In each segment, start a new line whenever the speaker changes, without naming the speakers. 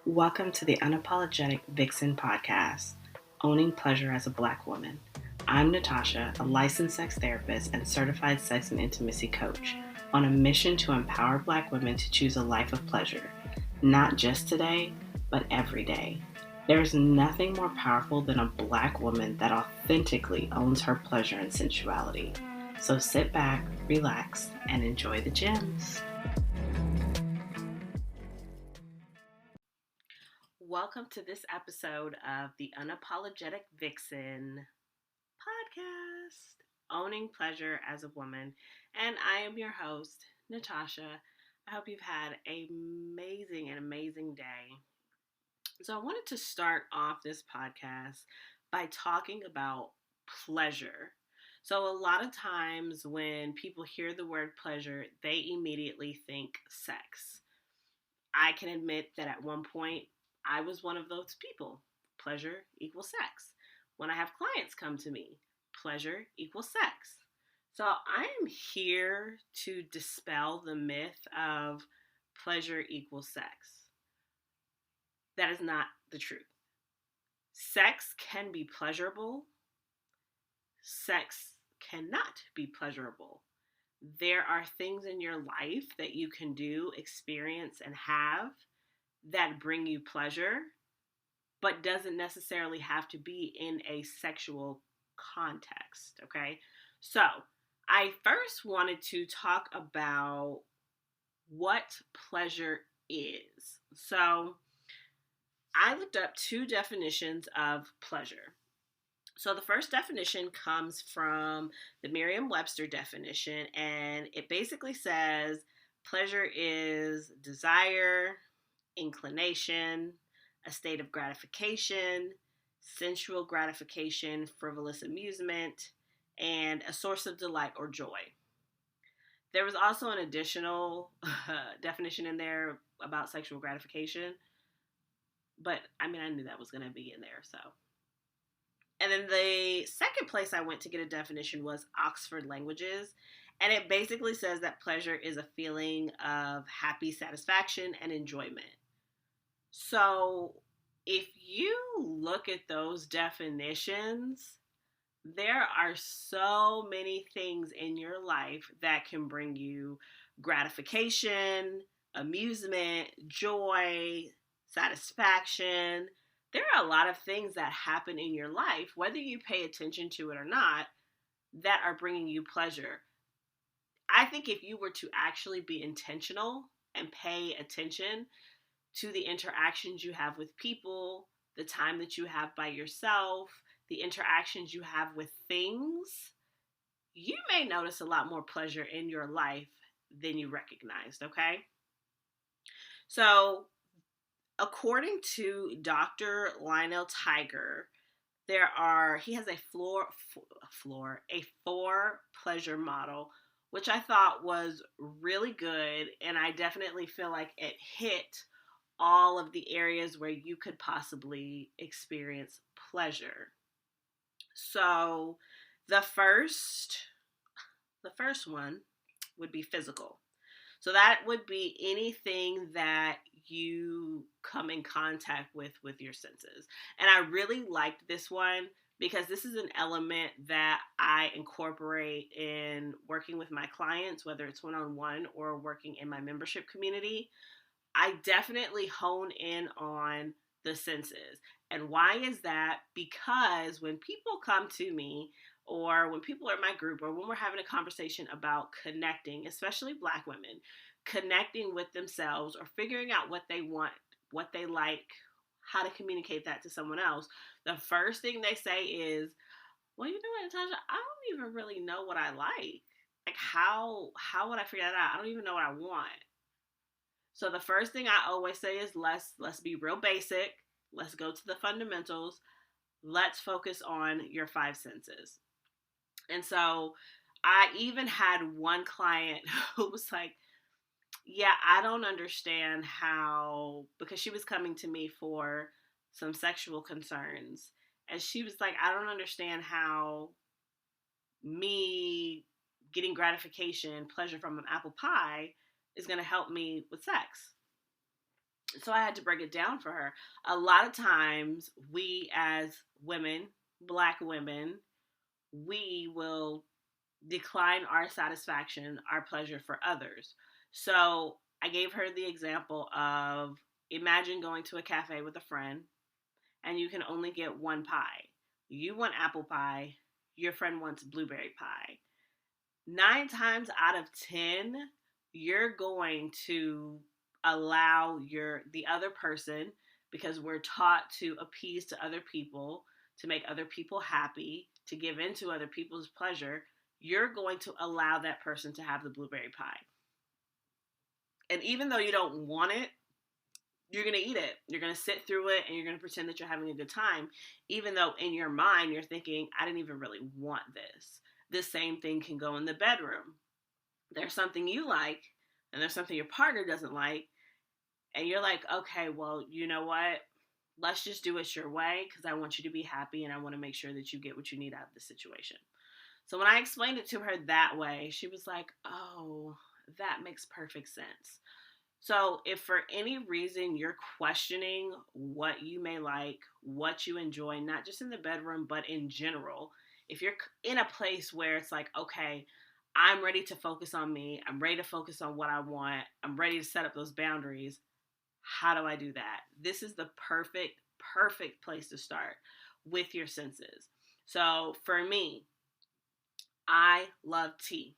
Welcome to the Unapologetic Vixen podcast, Owning Pleasure as a Black Woman. I'm Natasha, a licensed sex therapist and certified sex and intimacy coach, on a mission to empower Black women to choose a life of pleasure, not just today, but every day. There is nothing more powerful than a Black woman that authentically owns her pleasure and sensuality. So sit back, relax, and enjoy the gems. Welcome to this episode of the Unapologetic Vixen podcast, Owning Pleasure as a Woman. And I am your host, Natasha. I hope you've had an amazing day. So I wanted to start off this podcast by talking about pleasure. So a lot of times when people hear the word pleasure, they immediately think sex. I can admit that at one point I was one of those people. Pleasure equals sex. When I have clients come to me, pleasure equals sex. So I am here to dispel the myth of pleasure equals sex. That is not the truth. Sex can be pleasurable. Sex cannot be pleasurable. There are things in your life that you can do, experience, and have that bring you pleasure, but doesn't necessarily have to be in a sexual context, okay? So I first wanted to talk about what pleasure is. So I looked up two definitions of pleasure. So the first definition comes from the Merriam-Webster definition, and it basically says pleasure is desire, inclination, a state of gratification, sensual gratification, frivolous amusement, and a source of delight or joy. There was also an additional definition in there about sexual gratification, but I knew that was going to be in there, so. And then the second place I went to get a definition was Oxford Languages. And it basically says that pleasure is a feeling of happy satisfaction and enjoyment. So if you look at those definitions, there are so many things in your life that can bring you gratification, amusement, joy, satisfaction. There are a lot of things that happen in your life, whether you pay attention to it or not, that are bringing you pleasure. I think if you were to actually be intentional and pay attention to the interactions you have with people, the time that you have by yourself, the interactions you have with things, you may notice a lot more pleasure in your life than you recognized, okay? So, according to Dr. Lionel Tiger, he has a four pleasure model, which I thought was really good, and I definitely feel like it hit all of the areas where you could possibly experience pleasure. So the first one would be physical. So that would be anything that you come in contact with your senses. And I really liked this one because this is an element that I incorporate in working with my clients, whether it's one-on-one or working in my membership community. I definitely hone in on the senses. And why is that? Because when people come to me, or when people are in my group, or when we're having a conversation about connecting, especially Black women, connecting with themselves or figuring out what they want, what they like, how to communicate that to someone else, the first thing they say is, well, you know what, Natasha, I don't even really know what I like. Like, how would I figure that out? I don't even know what I want. So the first thing I always say is let's be real basic. Let's go to the fundamentals. Let's focus on your five senses. And so I even had one client who was like, yeah, I don't understand how, because she was coming to me for some sexual concerns. And she was like, I don't understand how me getting gratification, pleasure from an apple pie is going to help me with sex. So I had to break it down for her. A lot of times, we as women, Black women, we will decline our satisfaction, our pleasure for others. So I gave her the example of, imagine going to a cafe with a friend and you can only get one pie. You want apple pie, your friend wants blueberry pie. 9 times out of 10, you're going to allow the other person, because we're taught to appease to other people, to make other people happy, to give in to other people's pleasure. You're going to allow that person to have the blueberry pie. And even though you don't want it, you're going to eat it. You're going to sit through it and you're going to pretend that you're having a good time, even though in your mind you're thinking, I didn't even really want this. The same thing can go in the bedroom. There's something you like and there's something your partner doesn't like. And you're like, okay, well, you know what? Let's just do it your way because I want you to be happy and I want to make sure that you get what you need out of the situation. So when I explained it to her that way, she was like, oh, that makes perfect sense. So if for any reason you're questioning what you may like, what you enjoy, not just in the bedroom, but in general, if you're in a place where it's like, okay, I'm ready to focus on me, I'm ready to focus on what I want, I'm ready to set up those boundaries, how do I do that? This is the perfect place to start with your senses. So for me, I love tea.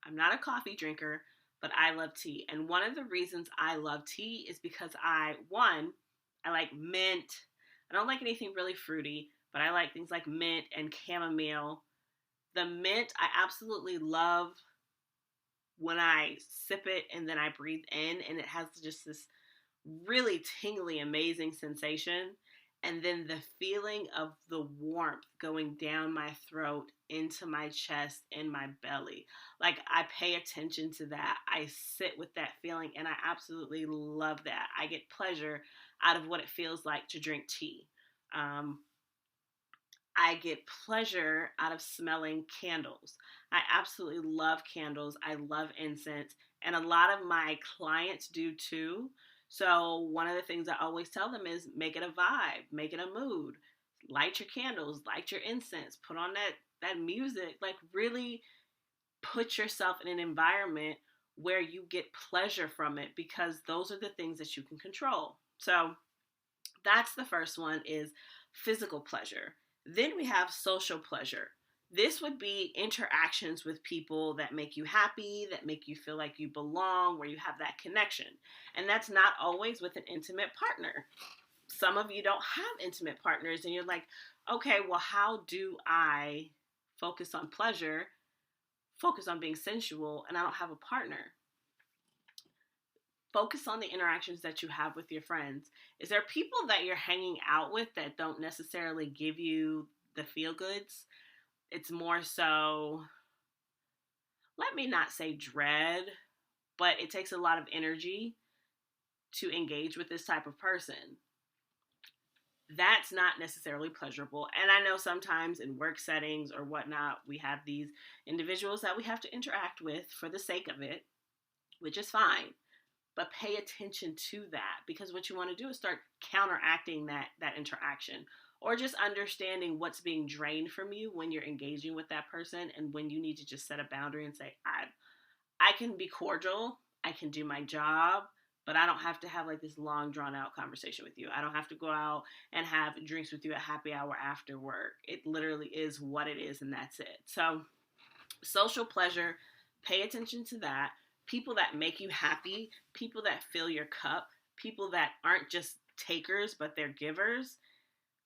I'm not a coffee drinker, but I love tea. And one of the reasons I love tea is because I like mint. I don't like anything really fruity, but I like things like mint and chamomile. The mint, I absolutely love when I sip it and then I breathe in, and it has just this really tingly, amazing sensation. And then the feeling of the warmth going down my throat, into my chest, in my belly. Like, I pay attention to that. I sit with that feeling, and I absolutely love that. I get pleasure out of what it feels like to drink tea. Um, I get pleasure out of smelling candles. I absolutely love candles. I love incense. And a lot of my clients do too. So, one of the things I always tell them is make it a vibe, make it a mood. Light your candles, light your incense, put on that music. Like, really put yourself in an environment where you get pleasure from it, because those are the things that you can control. So, that's the first one, is physical pleasure. Then we have social pleasure. This would be interactions with people that make you happy, that make you feel like you belong, where you have that connection. And that's not always with an intimate partner. Some of you don't have intimate partners, and you're like, okay, well, how do I focus on pleasure, focus on being sensual, and I don't have a partner? Focus on the interactions that you have with your friends. Is there people that you're hanging out with that don't necessarily give you the feel goods? It's more so, let me not say dread, but it takes a lot of energy to engage with this type of person. That's not necessarily pleasurable. And I know sometimes in work settings or whatnot, we have these individuals that we have to interact with for the sake of it, which is fine. But pay attention to that, because what you want to do is start counteracting that interaction, or just understanding what's being drained from you when you're engaging with that person, and when you need to just set a boundary and say, I can be cordial, I can do my job, but I don't have to have like this long drawn out conversation with you. I don't have to go out and have drinks with you at happy hour after work. It literally is what it is, and that's it. So social pleasure, pay attention to that. People that make you happy, people that fill your cup, people that aren't just takers, but they're givers.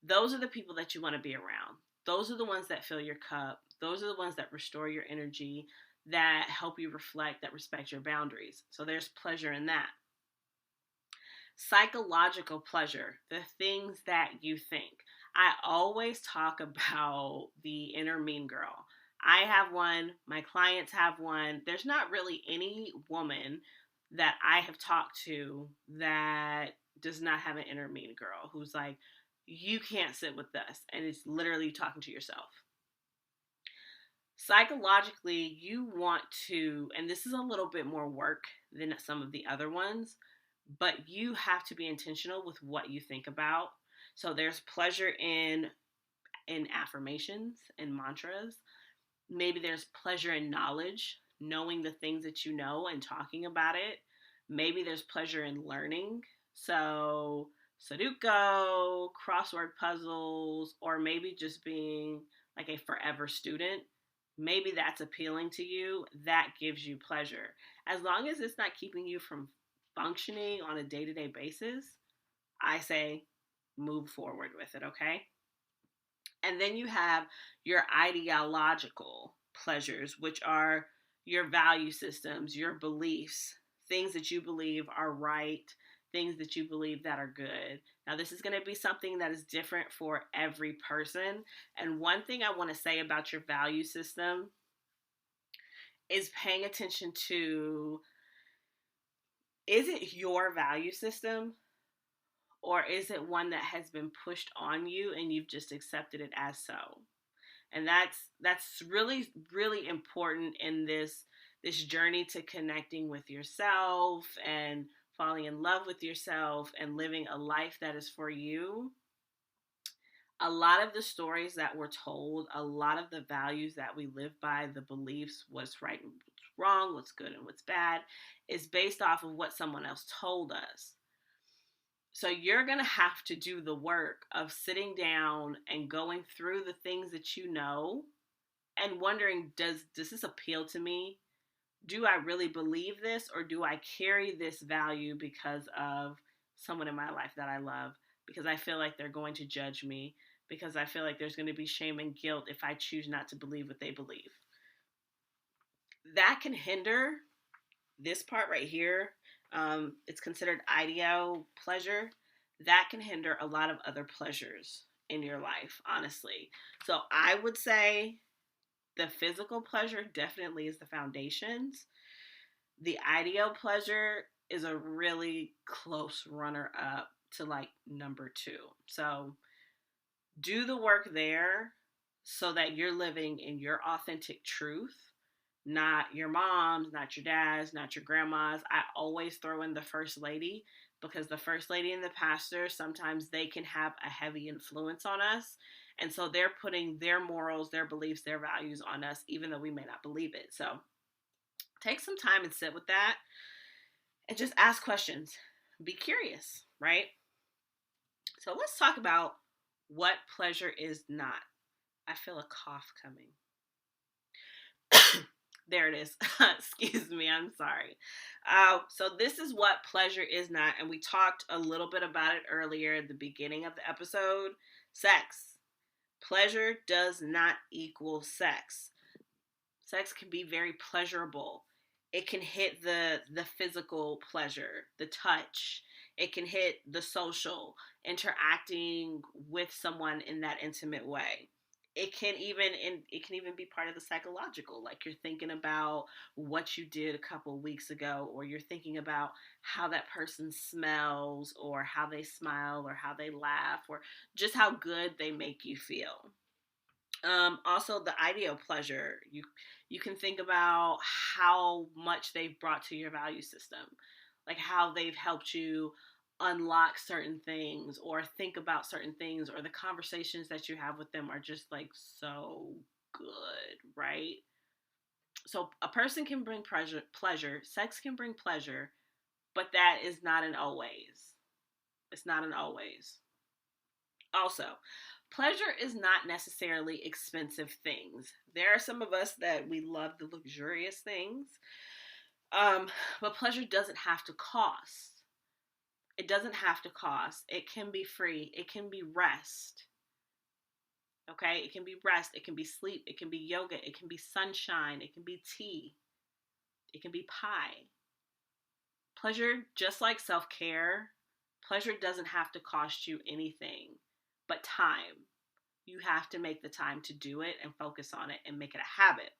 Those are the people that you want to be around. Those are the ones that fill your cup. Those are the ones that restore your energy, that help you reflect, that respect your boundaries. So there's pleasure in that. Psychological pleasure, the things that you think. I always talk about the inner mean girl. I have one, my clients have one. There's not really any woman that I have talked to that does not have an inner mean girl, who's like, you can't sit with us. And it's literally talking to yourself. Psychologically, you want to, and this is a little bit more work than some of the other ones, but you have to be intentional with what you think about. So there's pleasure in affirmations and mantras. Maybe there's pleasure in knowledge, knowing the things that you know and talking about it. Maybe there's pleasure in learning. So Sudoku, crossword puzzles, or maybe just being like a forever student. Maybe that's appealing to you. That gives you pleasure. As long as it's not keeping you from functioning on a day to day basis, I say move forward with it, okay? And then you have your ideological pleasures, which are your value systems, your beliefs, things that you believe are right, things that you believe that are good. Now, this is going to be something that is different for every person. And one thing I want to say about your value system is paying attention to, is it your value system, or is it one that has been pushed on you and you've just accepted it as so? And that's really important in this journey to connecting with yourself and falling in love with yourself and living a life that is for you. A lot of the stories that we're told, a lot of the values that we live by, the beliefs, what's right and what's wrong, what's good and what's bad, is based off of what someone else told us. So you're going to have to do the work of sitting down and going through the things that you know and wondering, does this appeal to me? Do I really believe this, or do I carry this value because of someone in my life that I love, because I feel like they're going to judge me, because I feel like there's going to be shame and guilt if I choose not to believe what they believe? That can hinder this part right here. It's considered ideo pleasure. That can hinder a lot of other pleasures in your life, honestly. So I would say the physical pleasure definitely is the foundations. The ideo pleasure is a really close runner up to like number two. So do the work there so that you're living in your authentic truth, not your mom's, not your dad's, not your grandma's. I always throw in the first lady, because the first lady and the pastor, sometimes they can have a heavy influence on us. And so they're putting their morals, their beliefs, their values on us, even though we may not believe it. So take some time and sit with that and just ask questions. Be curious, right? So let's talk about what pleasure is not. I feel a cough coming. There it is. Excuse me. I'm sorry. So this is what pleasure is not. And we talked a little bit about it earlier at the beginning of the episode. Sex. Pleasure does not equal sex. Sex can be very pleasurable. It can hit the physical pleasure, the touch. It can hit the social, interacting with someone in that intimate way. It can even be part of the psychological, like you're thinking about what you did a couple of weeks ago, or you're thinking about how that person smells, or how they smile, or how they laugh, or just how good they make you feel. Also, the ideo pleasure, you can think about how much they've brought to your value system, like how they've helped you unlock certain things or think about certain things, or the conversations that you have with them are just like so good, right? So a person can bring pleasure, sex can bring pleasure, but that is not an always. It's not an always. Also, pleasure is not necessarily expensive things. There are some of us that we love the luxurious things, but pleasure doesn't have to cost. It doesn't have to cost. It can be free. It can be rest. Okay? It can be rest. It can be sleep. It can be yoga. It can be sunshine. It can be tea. It can be pie. Pleasure, just like self-care, pleasure doesn't have to cost you anything but time. You have to make the time to do it and focus on it and make it a habit.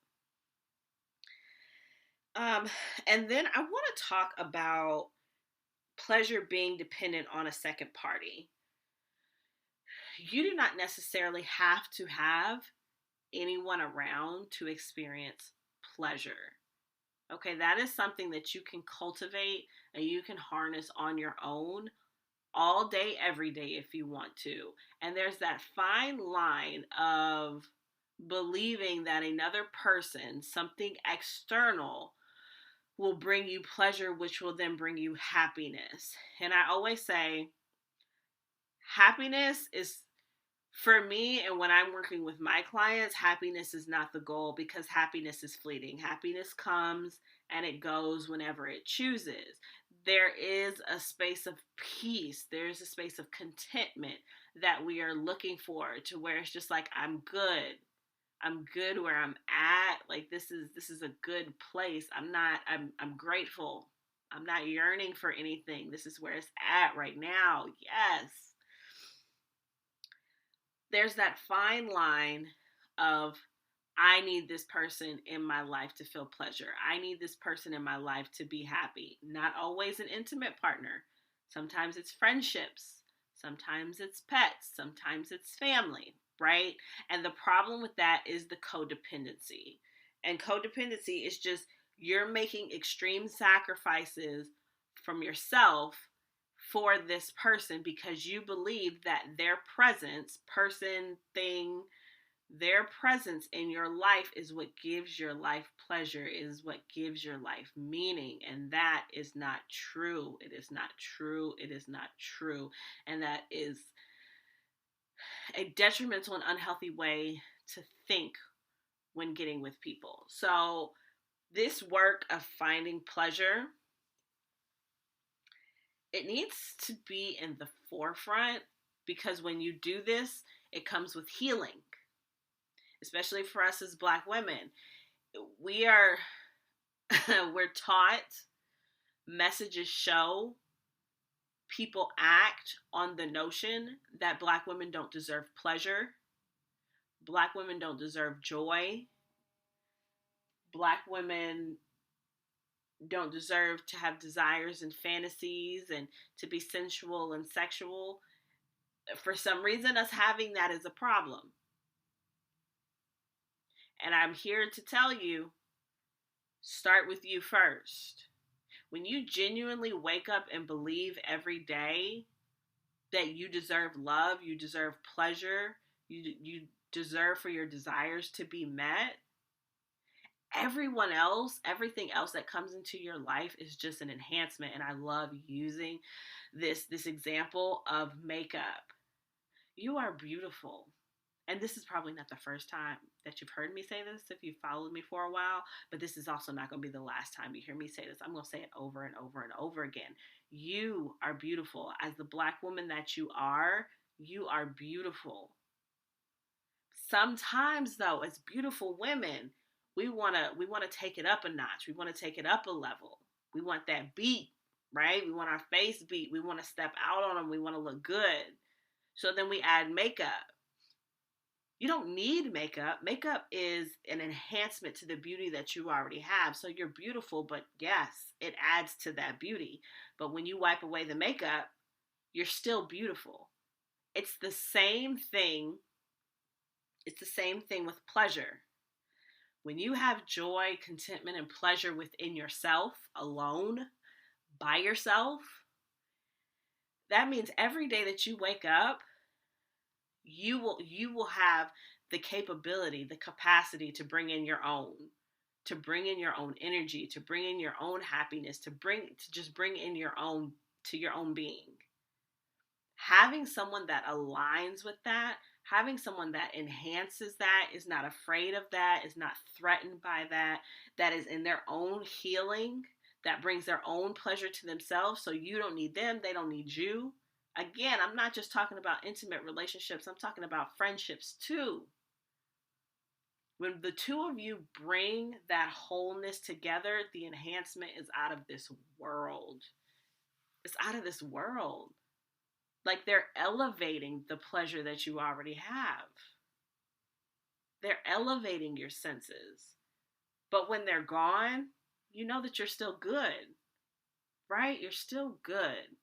And then I want to talk about pleasure being dependent on a second party. You do not necessarily have to have anyone around to experience pleasure. Okay, that is something that you can cultivate and you can harness on your own all day, every day if you want to. And there's that fine line of believing that another person, something external, will bring you pleasure, which will then bring you happiness. And I always say, happiness is, for me, and when I'm working with my clients, happiness is not the goal because happiness is fleeting. Happiness comes and it goes whenever it chooses. There is a space of peace, there's a space of contentment that we are looking for, to where it's just like, I'm good. I'm good where I'm at. Like, this is a good place. I'm grateful. I'm not yearning for anything. This is where it's at right now. Yes. There's that fine line of, I need this person in my life to feel pleasure. I need this person in my life to be happy. Not always an intimate partner. Sometimes it's friendships. Sometimes it's pets. Sometimes it's family, right? And the problem with that is the codependency. And codependency is just, you're making extreme sacrifices from yourself for this person because you believe that their presence, person, thing, their presence in your life is what gives your life pleasure, is what gives your life meaning. And that is not true. It is not true. It is not true. And that is a detrimental and unhealthy way to think when getting with people. So, this work of finding pleasure, it needs to be in the forefront, because when you do this, it comes with healing, especially for us as Black women. We are, we're taught, messages show, people act on the notion that Black women don't deserve pleasure, Black women don't deserve joy, Black women don't deserve to have desires and fantasies and to be sensual and sexual. For some reason, us having that is a problem. And I'm here to tell you, start with you first. When you genuinely wake up and believe every day that you deserve love, you deserve pleasure, you deserve for your desires to be met, everyone else, everything else that comes into your life is just an enhancement. And I love using this example of makeup. You are beautiful. And this is probably not the first time that you've heard me say this if you've followed me for a while, but this is also not going to be the last time you hear me say this. I'm going to say it over and over and over again. You are beautiful. As the Black woman that you are beautiful. Sometimes, though, as beautiful women, we want to take it up a notch. We want to take it up a level. We want that beat, right? We want our face beat. We want to step out on them. We want to look good. So then we add makeup. You don't need makeup. Makeup is an enhancement to the beauty that you already have. So you're beautiful, but yes, it adds to that beauty. But when you wipe away the makeup, you're still beautiful. It's the same thing. It's the same thing with pleasure. When you have joy, contentment, and pleasure within yourself, alone, by yourself, that means every day that you wake up, you will have the capability, the capacity to bring in your own, to bring in your own energy, to bring in your own happiness, to just bring in your own, to your own being. Having someone that aligns with that, having someone that enhances that, is not afraid of that, is not threatened by that, that is in their own healing, that brings their own pleasure to themselves, so you don't need them, they don't need you. Again, I'm not just talking about intimate relationships, I'm talking about friendships too. When the two of you bring that wholeness together, the enhancement is out of this world. It's out of this world. Like, they're elevating the pleasure that you already have. They're elevating your senses. But when they're gone, you know that you're still good, right? You're still good.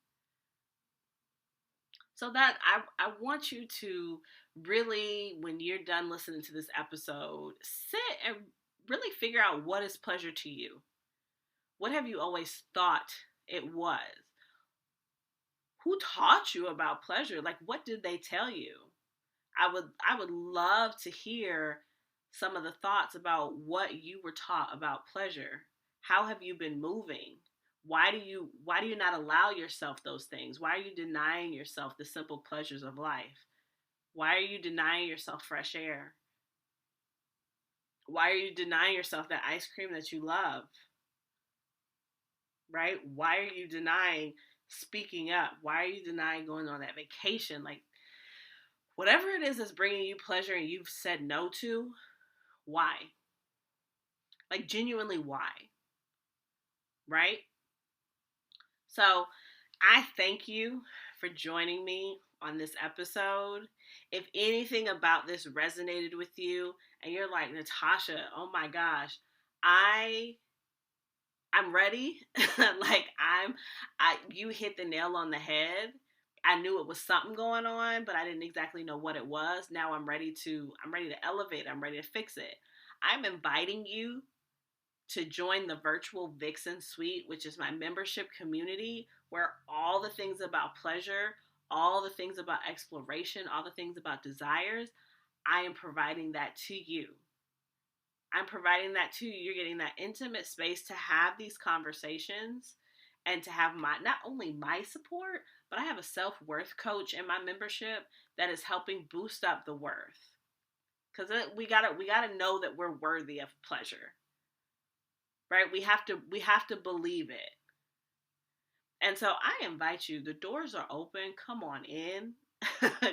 So that I want you to really, when you're done listening to this episode, sit and really figure out what is pleasure to you. What have you always thought it was? Who taught you about pleasure? Like, what did they tell you? I would love to hear some of the thoughts about what you were taught about pleasure. How have you been moving? Why do you not allow yourself those things? Why are you denying yourself the simple pleasures of life? Why are you denying yourself fresh air? Why are you denying yourself that ice cream that you love? Right? Why are you denying speaking up? Why are you denying going on that vacation? Like, whatever it is that's bringing you pleasure and you've said no to, why? Like, genuinely, why? Right? So, I thank you for joining me on this episode. If anything about this resonated with you and you're like, Natasha, oh my gosh, I'm ready. Like, you hit the nail on the head. I knew it was something going on, but I didn't exactly know what it was. Now I'm ready to elevate. I'm ready to fix it. I'm inviting you to join the virtual Vixen Suite, which is my membership community where all the things about pleasure, all the things about exploration, all the things about desires, I am providing that to you. I'm providing that to you. You're getting that intimate space to have these conversations and to have not only my support, but I have a self-worth coach in my membership that is helping boost up the worth. Because we gotta know that we're worthy of pleasure. Right? We have to believe it. And so I invite you, the doors are open. Come on in.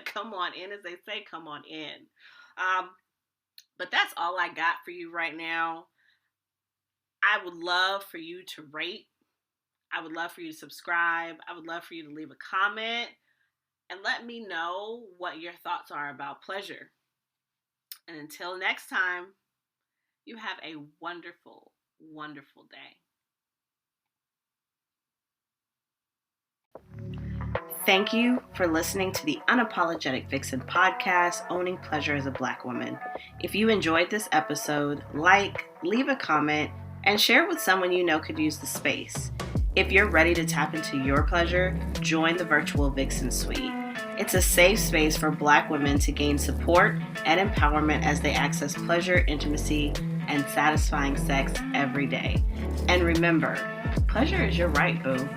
Come on in, as they say, come on in. But that's all I got for you right now. I would love for you to rate. I would love for you to subscribe. I would love for you to leave a comment and let me know what your thoughts are about pleasure. And until next time, you have a wonderful, wonderful day. Thank you for listening to the Unapologetic Vixen podcast, Owning Pleasure as a Black Woman. If you enjoyed this episode, leave a comment, and share it with someone you know could use the space. If you're ready to tap into your pleasure, join the virtual Vixen Suite. It's a safe space for Black women to gain support and empowerment as they access pleasure, intimacy, and satisfying sex every day. And remember, pleasure is your right, boo.